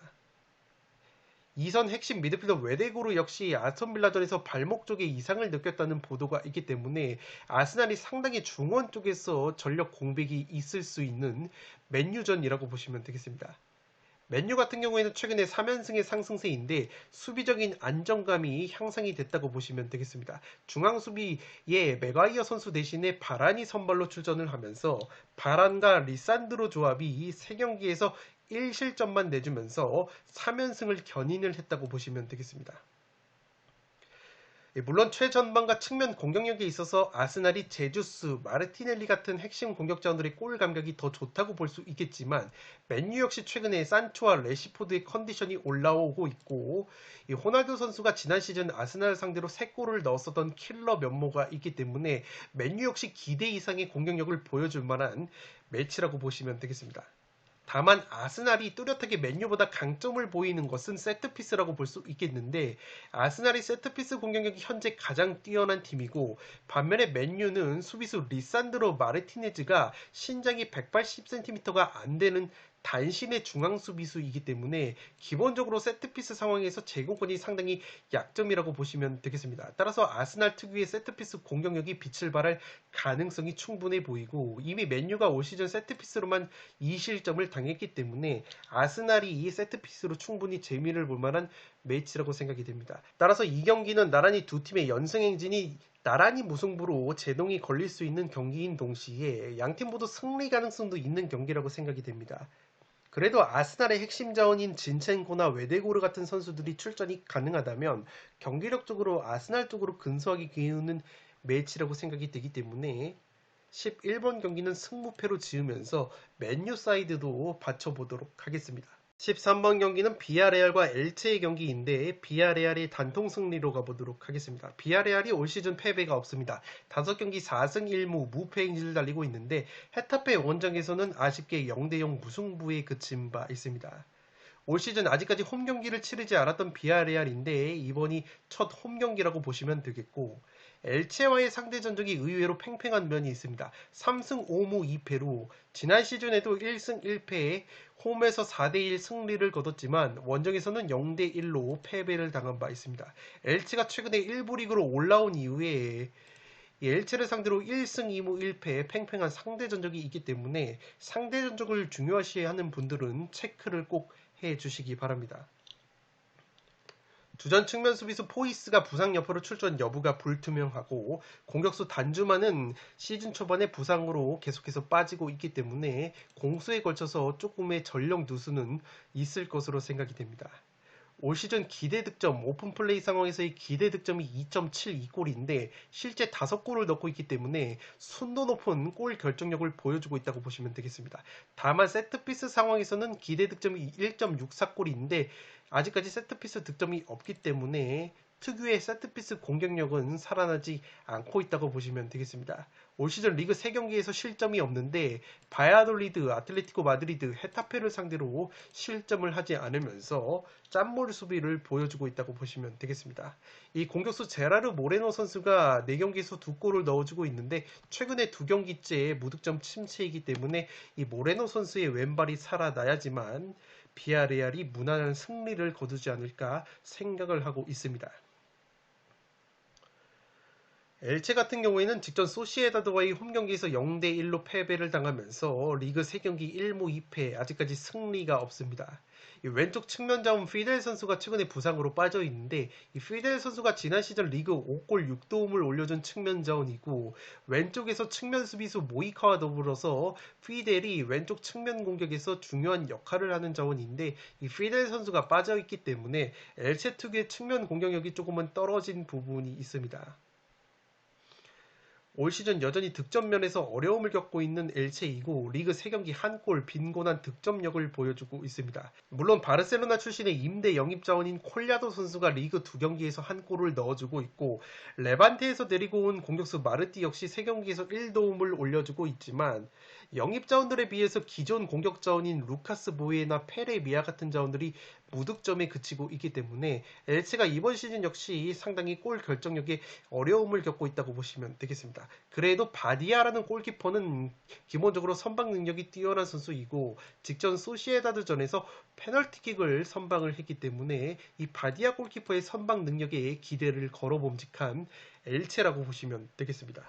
Speaker 1: 2선 핵심 미드필더 웨데고르 역시 아스톤 빌라전에서 발목 쪽에 이상을 느꼈다는 보도가 있기 때문에 아스날이 상당히 중원 쪽에서 전력 공백이 있을 수 있는 맨유전이라고 보시면 되겠습니다. 맨유 같은 경우에는 최근에 3연승의 상승세인데 수비적인 안정감이 향상이 됐다고 보시면 되겠습니다. 중앙 수비에 맥과이어 선수 대신에 바란이 선발로 출전을 하면서 바란과 리산드로 조합이 3경기에서 1실점만 내주면서 3연승을 견인을 했다고 보시면 되겠습니다. 물론 최전방과 측면 공격력에 있어서 아스날이 제주스, 마르티넬리 같은 핵심 공격자들의 골 감각이 더 좋다고 볼 수 있겠지만, 맨유 역시 최근에 산초와 레시포드의 컨디션이 올라오고 있고, 이 호날두 선수가 지난 시즌 아스날 상대로 3골을 넣었었던 킬러 면모가 있기 때문에 맨유 역시 기대 이상의 공격력을 보여줄 만한 매치라고 보시면 되겠습니다. 다만 아스날이 뚜렷하게 맨유보다 강점을 보이는 것은 세트피스라고 볼 수 있겠는데, 아스날이 세트피스 공격력이 현재 가장 뛰어난 팀이고, 반면에 맨유는 수비수 리산드로 마르티네즈가 신장이 180cm가 안 되는 단신의 중앙 수비수이기 때문에 기본적으로 세트피스 상황에서 제공권이 상당히 약점이라고 보시면 되겠습니다. 따라서 아스날 특유의 세트피스 공격력이 빛을 발할 가능성이 충분해 보이고 이미 맨유가 올 시즌 세트피스로만 2실점을 당했기 때문에 아스날이 이 세트피스로 충분히 재미를 볼 만한 매치라고 생각이 됩니다. 따라서 이 경기는 나란히 두 팀의 연승 행진이 나란히 무승부로 제동이 걸릴 수 있는 경기인 동시에 양팀 모두 승리 가능성도 있는 경기라고 생각이 됩니다. 그래도 아스날의 핵심 자원인 진첸코나 웨데고르 같은 선수들이 출전이 가능하다면 경기력적으로 아스날 쪽으로 근소하게 기우는 매치라고 생각이 되기 때문에 11번 경기는 승무패로 지으면서 맨유 사이드도 받쳐보도록 하겠습니다. 13번 경기는 비아레알과 엘체의 경기인데 비아레알이 단통 승리로 가보도록 하겠습니다. 비아레알이 올 시즌 패배가 없습니다. 5경기 4승 1무 무패 행진을 달리고 있는데 헤타페 원정에서는 아쉽게 0대0 무승부에 그친 바 있습니다. 올 시즌 아직까지 홈 경기를 치르지 않았던 비아레알인데 이번이 첫 홈 경기라고 보시면 되겠고 엘체와의 상대 전적이 의외로 팽팽한 면이 있습니다. 3승 5무 2패로 지난 시즌에도 1승 1패에 홈에서 4대1 승리를 거뒀지만 원정에서는 0대1로 패배를 당한 바 있습니다. 엘체가 최근에 1부 리그로 올라온 이후에 엘체를 상대로 1승 2무 1패 팽팽한 상대 전적이 있기 때문에 상대 전적을 중요시하는 분들은 체크를 꼭 해주시기 바랍니다. 주전 측면 수비수 포이스가 부상 여파로 출전 여부가 불투명하고 공격수 단주만은 시즌 초반에 부상으로 계속해서 빠지고 있기 때문에 공수에 걸쳐서 조금의 전력 누수는 있을 것으로 생각이 됩니다. 올 시즌 기대 득점, 오픈 플레이 상황에서의 기대 득점이 2.72골인데 실제 5골을 넣고 있기 때문에 순도 높은 골 결정력을 보여주고 있다고 보시면 되겠습니다. 다만 세트피스 상황에서는 기대 득점이 1.64골인데 아직까지 세트피스 득점이 없기 때문에 특유의 세트피스 공격력은 살아나지 않고 있다고 보시면 되겠습니다. 올 시즌 리그 3경기에서 실점이 없는데 바야돌리드, 아틀레티코 마드리드, 헤타페를 상대로 실점을 하지 않으면서 짠몰 수비를 보여주고 있다고 보시면 되겠습니다. 이 공격수 제라르 모레노 선수가 4경기에서 2골을 넣어주고 있는데 최근에 2경기째 무득점 침체이기 때문에 이 모레노 선수의 왼발이 살아나야지만 비아레알이 무난한 승리를 거두지 않을까 생각을 하고 있습니다. 엘체 같은 경우에는 직전 소시에다드와의 홈경기에서 0대1로 패배를 당하면서 리그 3경기 1무 2패 아직까지 승리가 없습니다. 왼쪽 측면 자원 피델 선수가 최근에 부상으로 빠져 있는데 이 피델 선수가 지난 시즌 리그 5골 6도움을 올려준 측면 자원이고 왼쪽에서 측면 수비수 모이카와 더불어서 피델이 왼쪽 측면 공격에서 중요한 역할을 하는 자원인데 이 피델 선수가 빠져 있기 때문에 엘체 특유의 측면 공격력이 조금은 떨어진 부분이 있습니다. 올 시즌 여전히 득점면에서 어려움을 겪고 있는 엘체이고 리그 3경기 1골 빈곤한 득점력을 보여주고 있습니다. 물론 바르셀로나 출신의 임대 영입 자원인 콜야도 선수가 리그 2경기에서 1골을 넣어주고 있고 레반테에서 내리고 온 공격수 마르티 역시 3경기에서 1도움을 올려주고 있지만 영입 자원들에 비해서 기존 공격 자원인 루카스 보이에나 페레미아 같은 자원들이 무득점에 그치고 있기 때문에 엘체가 이번 시즌 역시 상당히 골 결정력에 어려움을 겪고 있다고 보시면 되겠습니다. 그래도 바디아라는 골키퍼는 기본적으로 선방 능력이 뛰어난 선수이고 직전 소시에다드전에서 페널티킥을 선방을 했기 때문에 이 바디아 골키퍼의 선방 능력에 기대를 걸어봄직한 엘체라고 보시면 되겠습니다.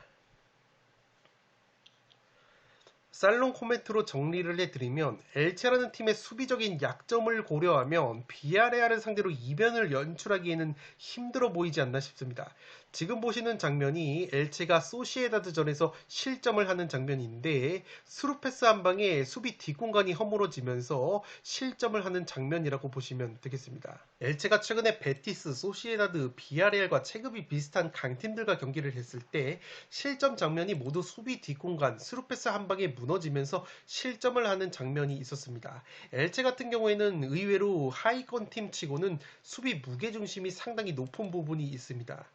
Speaker 1: 살롱 코멘트로 정리를 해드리면 엘체라는 팀의 수비적인 약점을 고려하면 비아레알을 상대로 이변을 연출하기에는 힘들어 보이지 않나 싶습니다. 지금 보시는 장면이 엘체가 소시에다드전에서 실점을 하는 장면인데 스루패스 한 방에 수비 뒷공간이 허물어지면서 실점을 하는 장면이라고 보시면 되겠습니다. 엘체가 최근에 베티스, 소시에다드, 비아레알과 체급이 비슷한 강팀들과 경기를 했을 때 실점 장면이 모두 수비 뒷공간, 스루패스 한 방에 무너지면서 실점을 하는 장면이 있었습니다. 엘체 같은 경우에는 의외로 하위권 팀치고는 수비 무게중심이 상당히 높은 부분이 있습니다.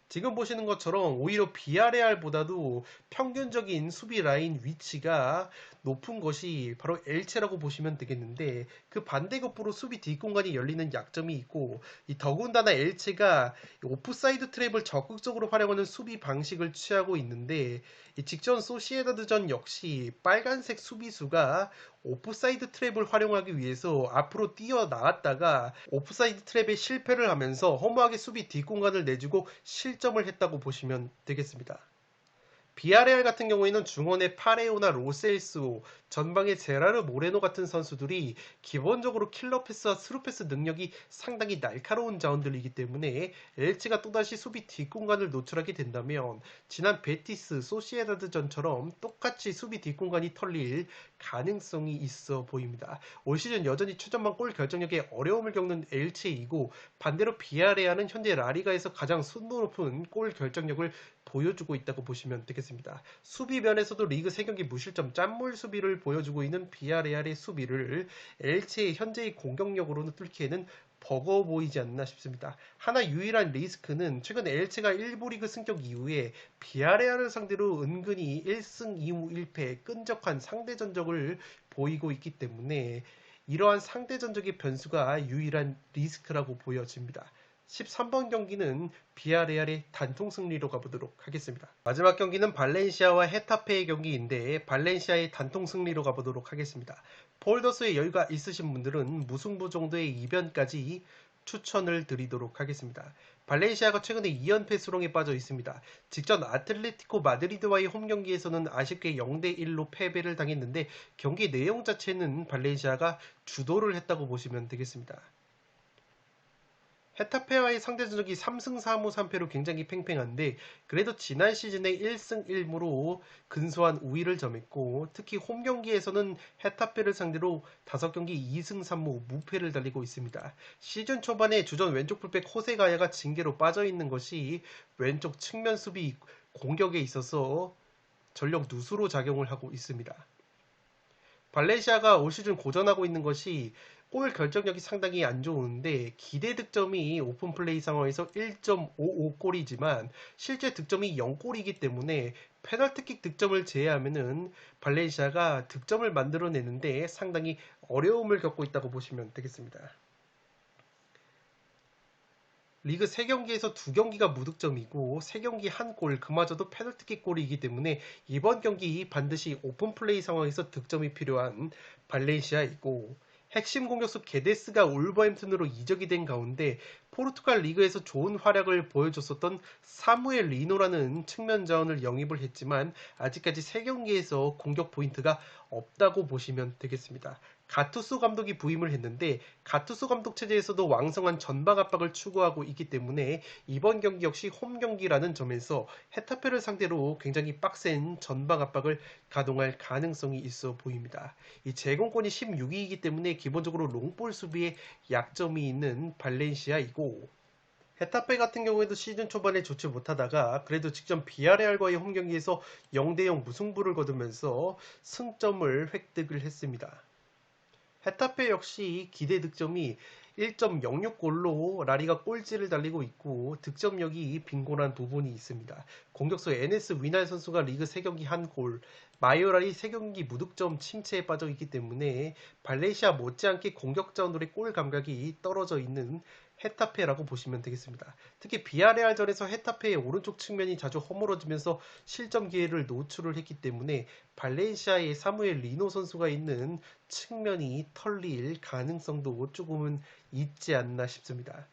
Speaker 1: 지금 보시는 것처럼 오히려 비아레알보다도 평균적인 수비 라인 위치가 높은 것이 바로 엘체라고 보시면 되겠는데 그 반대급부로 수비 뒷공간이 열리는 약점이 있고 이 더군다나 엘체가 오프사이드 트랩을 적극적으로 활용하는 수비 방식을 취하고 있는데 이 직전 소시에다드전 역시 빨간색 수비수가 오프사이드 트랩을 활용하기 위해서 앞으로 뛰어나왔다가 오프사이드 트랩에 실패를 하면서 허무하게 수비 뒷공간을 내주고 실점을 했다고 보시면 되겠습니다. 비아레알 같은 경우에는 중원의 파레오나 로셀소, 전방의 제라르 모레노 같은 선수들이 기본적으로 킬러 패스와 스루 패스 능력이 상당히 날카로운 자원들이기 때문에 엘체가 또다시 수비 뒷공간을 노출하게 된다면 지난 베티스, 소시에다드전처럼 똑같이 수비 뒷공간이 털릴 가능성이 있어 보입니다. 올 시즌 여전히 최전방 골 결정력에 어려움을 겪는 엘체이고 반대로 비아레알은 현재 라리가에서 가장 순도 높은 골 결정력을 보여주고 있다고 보시면 되겠습니다. 수비면에서도 리그 3경기 무실점 짠물 수비를 보여주고 있는 비아레알의 수비를 엘체의 현재의 공격력으로는 뚫기에는 버거워 보이지 않나 싶습니다. 하나 유일한 리스크는 최근 엘체가 1부 리그 승격 이후에 비아레알을 상대로 은근히 1승 2무 1패 끈적한 상대 전적을 보이고 있기 때문에 이러한 상대 전적의 변수가 유일한 리스크라고 보여집니다. 13번 경기는 비아레알의 단통 승리로 가보도록 하겠습니다. 마지막 경기는 발렌시아와 헤타페의 경기인데 발렌시아의 단통 승리로 가보도록 하겠습니다. 폴더스에 여유가 있으신 분들은 무승부 정도의 이변까지 추천을 드리도록 하겠습니다. 발렌시아가 최근에 2연패 수렁에 빠져 있습니다. 직전 아틀레티코 마드리드와의 홈경기에서는 아쉽게 0대1로 패배를 당했는데 경기 내용 자체는 발렌시아가 주도를 했다고 보시면 되겠습니다. 헤타페와의 상대 전적이 3승 4무 3패로 굉장히 팽팽한데 그래도 지난 시즌에 1승 1무로 근소한 우위를 점했고 특히 홈 경기에서는 헤타페를 상대로 5경기 2승 3무 무패를 달리고 있습니다. 시즌 초반에 주전 왼쪽 풀백 호세 가야가 징계로 빠져있는 것이 왼쪽 측면 수비 공격에 있어서 전력 누수로 작용을 하고 있습니다. 발렌시아가 올 시즌 고전하고 있는 것이 골 결정력이 상당히 안 좋은데 기대 득점이 오픈 플레이 상황에서 1.55골이지만 실제 득점이 0골이기 때문에 페널티킥 득점을 제외하면은 발렌시아가 득점을 만들어내는데 상당히 어려움을 겪고 있다고 보시면 되겠습니다. 리그 3경기에서 2경기가 무득점이고 3경기 1골 그마저도 페널티킥 골이기 때문에 이번 경기 반드시 오픈 플레이 상황에서 득점이 필요한 발렌시아이고 핵심 공격수 게데스가 울버햄튼으로 이적이 된 가운데 포르투갈 리그에서 좋은 활약을 보여줬었던 사무엘 리노라는 측면 자원을 영입을 했지만 아직까지 3경기에서 공격 포인트가 없다고 보시면 되겠습니다. 가투소 감독이 부임을 했는데 가투소 감독 체제에서도 왕성한 전방 압박을 추구하고 있기 때문에 이번 경기 역시 홈 경기라는 점에서 헤타페를 상대로 굉장히 빡센 전방 압박을 가동할 가능성이 있어 보입니다. 이 제공권이 16위이기 때문에 기본적으로 롱볼 수비에 약점이 있는 발렌시아이고 헤타페 같은 경우에도 시즌 초반에 좋지 못하다가 그래도 직전 비아레알과의 홈 경기에서 0대0 무승부를 거두면서 승점을 획득을 했습니다. 헤타페 역시 기대 득점이 1.06골로 라리가 꼴찌를 달리고 있고 득점력이 빈곤한 부분이 있습니다. 공격수 NS 위날 선수가 리그 3경기 1골, 마요랄이 3경기 무득점 침체에 빠져 있기 때문에 발렌시아 못지않게 공격 자원들의 골 감각이 떨어져 있는 헤타페라고 보시면 되겠습니다. 특히 비아레알전에서 헤타페의 오른쪽 측면이 자주 허물어지면서 실점 기회를 노출을 했기 때문에 발렌시아의 사무엘 리노 선수가 있는 측면이 털릴 가능성도 조금은 있지 않나 싶습니다.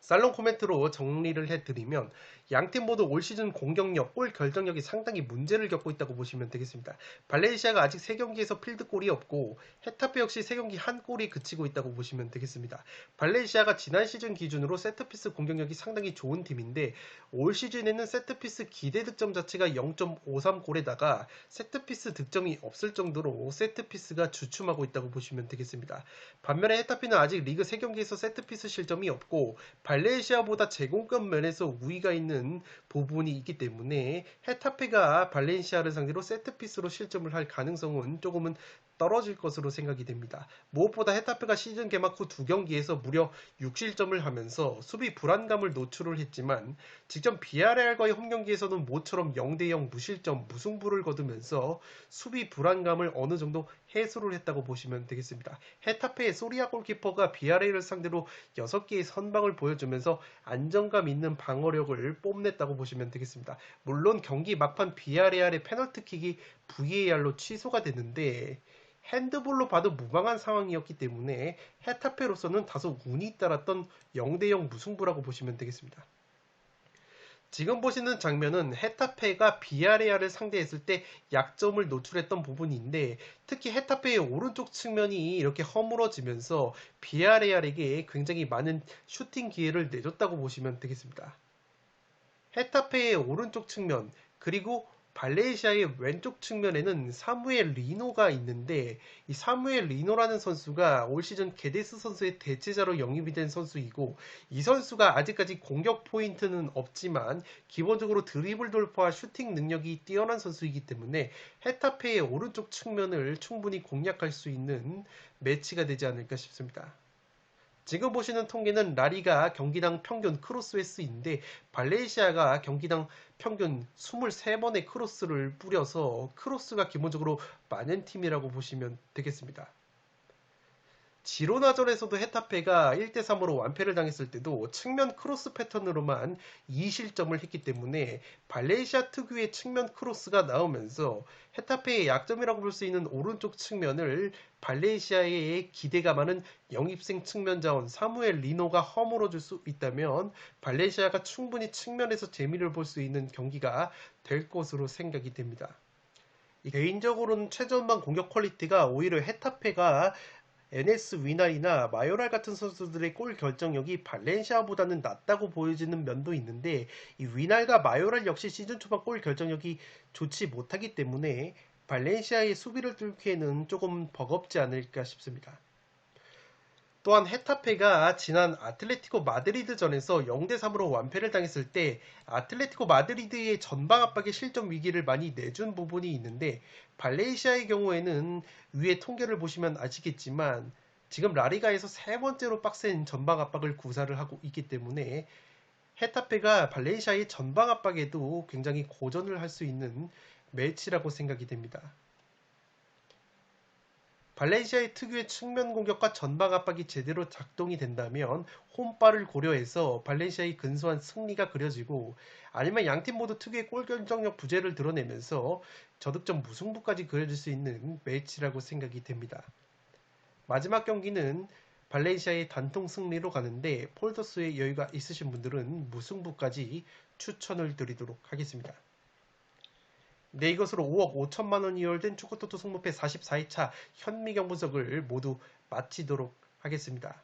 Speaker 1: 살롱 코멘트로 정리를 해드리면 양팀 모두 올 시즌 공격력, 골 결정력이 상당히 문제를 겪고 있다고 보시면 되겠습니다. 발렌시아가 아직 3경기에서 필드골이 없고 헤타페 역시 3경기 1골이 그치고 있다고 보시면 되겠습니다. 발렌시아가 지난 시즌 기준으로 세트피스 공격력이 상당히 좋은 팀인데 올 시즌에는 세트피스 기대 득점 자체가 0.53골에다가 세트피스 득점이 없을 정도로 세트피스가 주춤하고 있다고 보시면 되겠습니다. 반면에 헤타페는 아직 리그 3경기에서 세트피스 실점이 없고 발렌시아보다 제공권 면에서 우위가 있는 부분이 있기 때문에 헤타페가 발렌시아를 상대로 세트피스로 실점을 할 가능성은 조금은 떨어질 것으로 생각이 됩니다. 무엇보다 헤타페가 시즌 개막 후 2경기에서 무려 6실점을 하면서 수비 불안감을 노출을 했지만 직전 비아레알과의 홈경기에서는 모처럼 0대0 무실점 무승부를 거두면서 수비 불안감을 어느 정도 해소를 했다고 보시면 되겠습니다. 헤타페의 소리아 골키퍼가 비아레알을 상대로 6개의 선방을 보여주면서 안정감 있는 방어력을 뽐냈다고 보시면 되겠습니다. 물론 경기 막판 비아레알의 페널티킥이 VAR로 취소가 됐는데 핸드볼로 봐도 무방한 상황이었기 때문에 헤타페로서는 다소 운이 따랐던 0대0 무승부라고 보시면 되겠습니다. 지금 보시는 장면은 헤타페가 비아레알을 상대했을 때 약점을 노출했던 부분인데 특히 헤타페의 오른쪽 측면이 이렇게 허물어지면서 비아레알에게 굉장히 많은 슈팅 기회를 내줬다고 보시면 되겠습니다. 헤타페의 오른쪽 측면 그리고 발레시아의 왼쪽 측면에는 사무엘 리노가 있는데 이 사무엘 리노라는 선수가 올 시즌 게데스 선수의 대체자로 영입이 된 선수이고 이 선수가 아직까지 공격 포인트는 없지만 기본적으로 드리블 돌파와 슈팅 능력이 뛰어난 선수이기 때문에 헤타페의 오른쪽 측면을 충분히 공략할 수 있는 매치가 되지 않을까 싶습니다. 지금 보시는 통계는 라리가 경기당 평균 크로스 횟수인데 발레시아가 경기당 평균 23번의 크로스를 뿌려서 크로스가 기본적으로 많은 팀이라고 보시면 되겠습니다. 지로나전에서도 헤타페가 1대3으로 완패를 당했을 때도 측면 크로스 패턴으로만 2실점을 했기 때문에 발레시아 특유의 측면 크로스가 나오면서 헤타페의 약점이라고 볼 수 있는 오른쪽 측면을 발레시아의 기대가 많은 영입생 측면 자원 사무엘 리노가 허물어줄 수 있다면 발레시아가 충분히 측면에서 재미를 볼 수 있는 경기가 될 것으로 생각이 됩니다. 개인적으로는 최전방 공격 퀄리티가 오히려 헤타페가 NS 위날이나 마요랄 같은 선수들의 골 결정력이 발렌시아보다는 낮다고 보여지는 면도 있는데 이 위날과 마요랄 역시 시즌 초반 골 결정력이 좋지 못하기 때문에 발렌시아의 수비를 뚫기에는 조금 버겁지 않을까 싶습니다. 또한 헤타페가 지난 아틀레티코 마드리드전에서 0대3으로 완패를 당했을 때 아틀레티코 마드리드의 전방 압박의 실점 위기를 많이 내준 부분이 있는데 발레시아의 경우에는 위에 통계를 보시면 아시겠지만 지금 라리가에서 세 번째로 빡센 전방 압박을 구사를 하고 있기 때문에 헤타페가 발레시아의 전방 압박에도 굉장히 고전을 할 수 있는 매치라고 생각이 됩니다. 발렌시아의 특유의 측면 공격과 전방 압박이 제대로 작동이 된다면 홈발을 고려해서 발렌시아의 근소한 승리가 그려지고 아니면 양팀 모두 특유의 골 결정력 부재를 드러내면서 저득점 무승부까지 그려질 수 있는 매치라고 생각이 됩니다. 마지막 경기는 발렌시아의 단통 승리로 가는데 폴더스의 여유가 있으신 분들은 무승부까지 추천을 드리도록 하겠습니다. 네, 이것으로 5억 5천만 원이 이월된 축구토토 승부패 44회차 현미경 분석을 모두 마치도록 하겠습니다.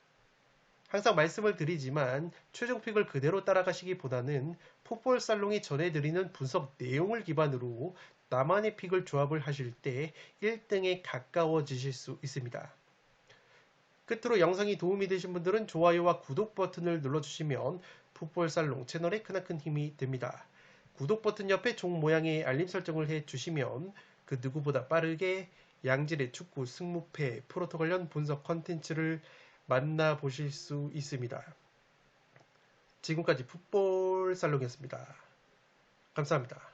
Speaker 1: 항상 말씀을 드리지만 최종 픽을 그대로 따라가시기보다는 풋볼 살롱이 전해드리는 분석 내용을 기반으로 나만의 픽을 조합을 하실 때 1등에 가까워지실 수 있습니다. 끝으로 영상이 도움이 되신 분들은 좋아요와 구독 버튼을 눌러주시면 풋볼 살롱 채널에 크나큰 힘이 됩니다. 구독 버튼 옆에 종 모양의 알림 설정을 해주시면 그 누구보다 빠르게 양질의 축구 승무패 프로토 관련 분석 컨텐츠를 만나보실 수 있습니다. 지금까지 풋볼 살롱이었습니다. 감사합니다.